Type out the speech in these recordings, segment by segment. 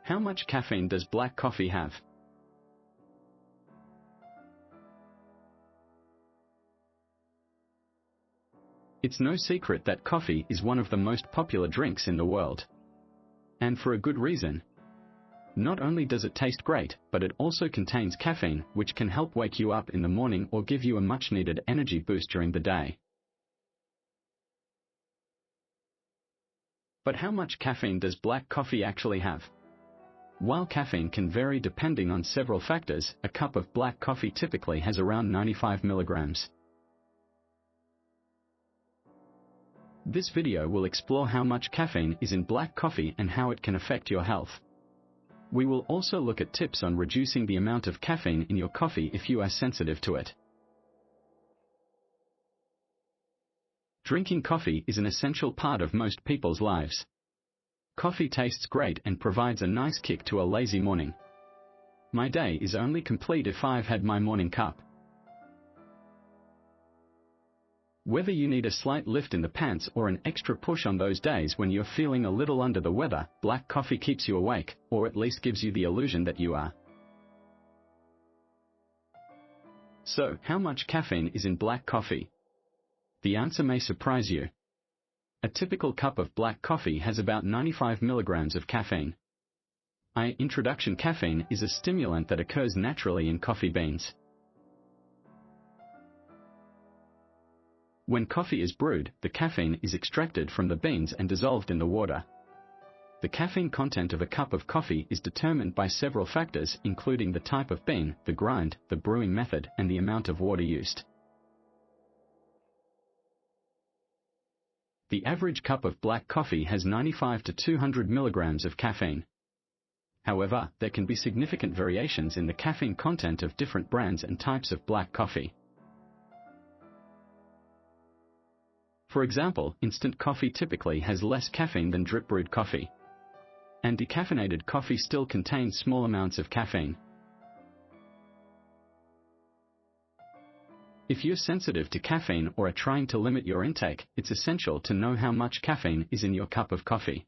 How much caffeine does black coffee have? It's no secret that coffee is one of the most popular drinks in the world. And for a good reason. Not only does it taste great, but it also contains caffeine, which can help wake you up in the morning or give you a much-needed energy boost during the day. But how much caffeine does black coffee actually have? While caffeine can vary depending on several factors, a cup of black coffee typically has around 95 milligrams. This video will explore how much caffeine is in black coffee and how it can affect your health. We will also look at tips on reducing the amount of caffeine in your coffee if you are sensitive to it. Drinking coffee is an essential part of most people's lives. Coffee tastes great and provides a nice kick to a lazy morning. My day is only complete if I've had my morning cup. Whether you need a slight lift in the pants or an extra push on those days when you're feeling a little under the weather, black coffee keeps you awake, or at least gives you the illusion that you are. So, how much caffeine is in black coffee? The answer may surprise you. A typical cup of black coffee has about 95 milligrams of caffeine. Introduction: caffeine is a stimulant that occurs naturally in coffee beans. When coffee is brewed, the caffeine is extracted from the beans and dissolved in the water. The caffeine content of a cup of coffee is determined by several factors, including the type of bean, the grind, the brewing method, and the amount of water used. The average cup of black coffee has 95 to 200 milligrams of caffeine. However, there can be significant variations in the caffeine content of different brands and types of black coffee. For example, instant coffee typically has less caffeine than drip brewed coffee. And decaffeinated coffee still contains small amounts of caffeine. If you're sensitive to caffeine or are trying to limit your intake, it's essential to know how much caffeine is in your cup of coffee.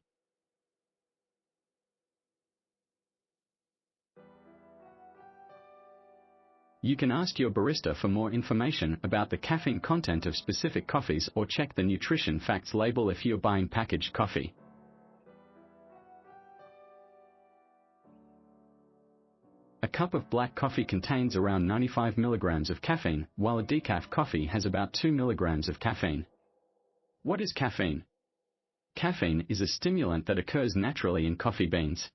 You can ask your barista for more information about the caffeine content of specific coffees or check the nutrition facts label if you're buying packaged coffee. A cup of black coffee contains around 95 milligrams of caffeine, while a decaf coffee has about 2 milligrams of caffeine. What is caffeine? Caffeine is a stimulant that occurs naturally in coffee beans.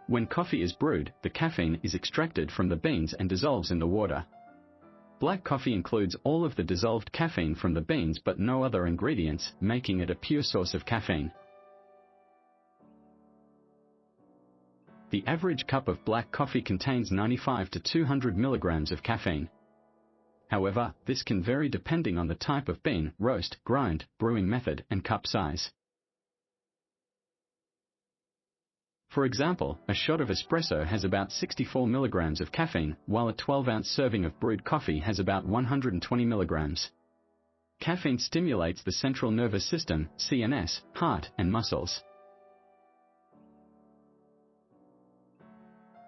When coffee is brewed, the caffeine is extracted from the beans and dissolves in the water. Black coffee includes all of the dissolved caffeine from the beans but no other ingredients, making it a pure source of caffeine. The average cup of black coffee contains 95 to 200 milligrams of caffeine. However, this can vary depending on the type of bean, roast, grind, brewing method, and cup size. For example, a shot of espresso has about 64 milligrams of caffeine, while a 12-ounce serving of brewed coffee has about 120 milligrams. Caffeine stimulates the central nervous system, CNS, heart, and muscles.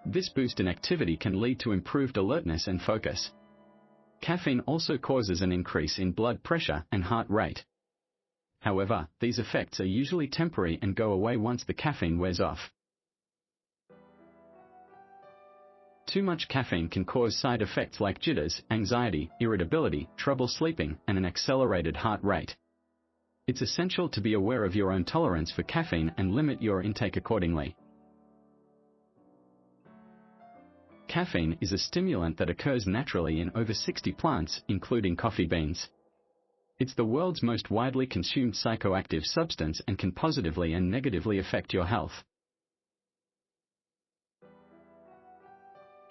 This boost in activity can lead to improved alertness and focus. Caffeine also causes an increase in blood pressure and heart rate. However, these effects are usually temporary and go away once the caffeine wears off. Too much caffeine can cause side effects like jitters, anxiety, irritability, trouble sleeping, and an accelerated heart rate. It's essential to be aware of your own tolerance for caffeine and limit your intake accordingly. Caffeine is a stimulant that occurs naturally in over 60 plants, including coffee beans. It's the world's most widely consumed psychoactive substance and can positively and negatively affect your health.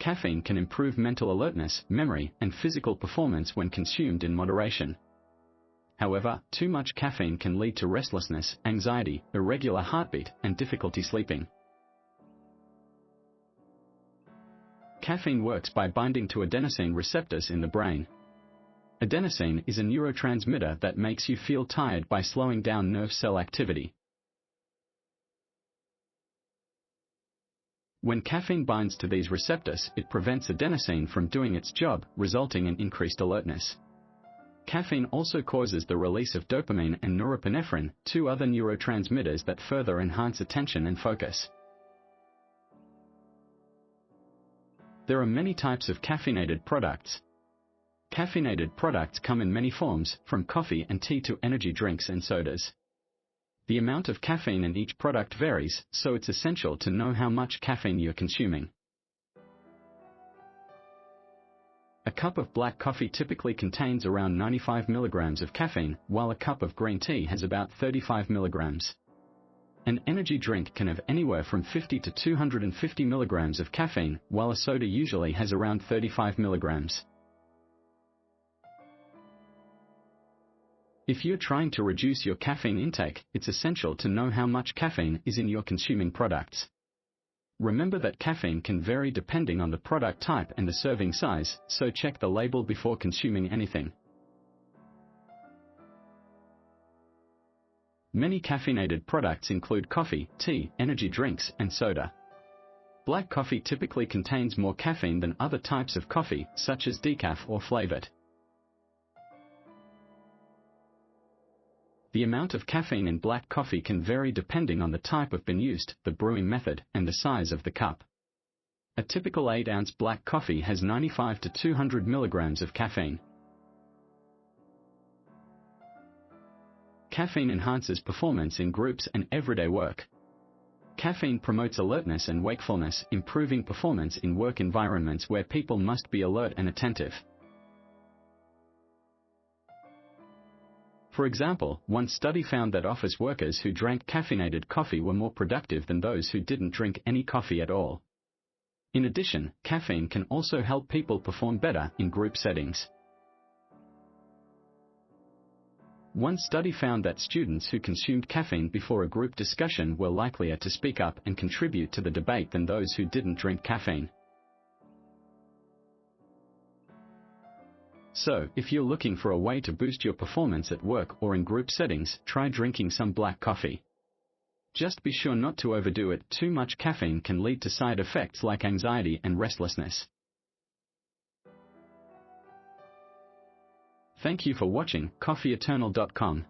Caffeine can improve mental alertness, memory, and physical performance when consumed in moderation. However, too much caffeine can lead to restlessness, anxiety, irregular heartbeat, and difficulty sleeping. Caffeine works by binding to adenosine receptors in the brain. Adenosine is a neurotransmitter that makes you feel tired by slowing down nerve cell activity. When caffeine binds to these receptors, it prevents adenosine from doing its job, resulting in increased alertness. Caffeine also causes the release of dopamine and norepinephrine, two other neurotransmitters that further enhance attention and focus. There are many types of caffeinated products. Caffeinated products come in many forms, from coffee and tea to energy drinks and sodas. The amount of caffeine in each product varies, so it's essential to know how much caffeine you're consuming. A cup of black coffee typically contains around 95 milligrams of caffeine, while a cup of green tea has about 35 milligrams. An energy drink can have anywhere from 50 to 250 milligrams of caffeine, while a soda usually has around 35 milligrams. If you're trying to reduce your caffeine intake, it's essential to know how much caffeine is in your consuming products. Remember that caffeine can vary depending on the product type and the serving size, so check the label before consuming anything. Many caffeinated products include coffee, tea, energy drinks, and soda. Black coffee typically contains more caffeine than other types of coffee, such as decaf or flavored. The amount of caffeine in black coffee can vary depending on the type of bean used, the brewing method, and the size of the cup. A typical 8-ounce black coffee has 95 to 200 milligrams of caffeine. Caffeine enhances performance in groups and everyday work. Caffeine promotes alertness and wakefulness, improving performance in work environments where people must be alert and attentive. For example, one study found that office workers who drank caffeinated coffee were more productive than those who didn't drink any coffee at all. In addition, caffeine can also help people perform better in group settings. One study found that students who consumed caffeine before a group discussion were likelier to speak up and contribute to the debate than those who didn't drink caffeine. So, if you're looking for a way to boost your performance at work or in group settings, try drinking some black coffee. Just be sure not to overdo it. Too much caffeine can lead to side effects like anxiety and restlessness. Thank you for watching coffeeeternal.com.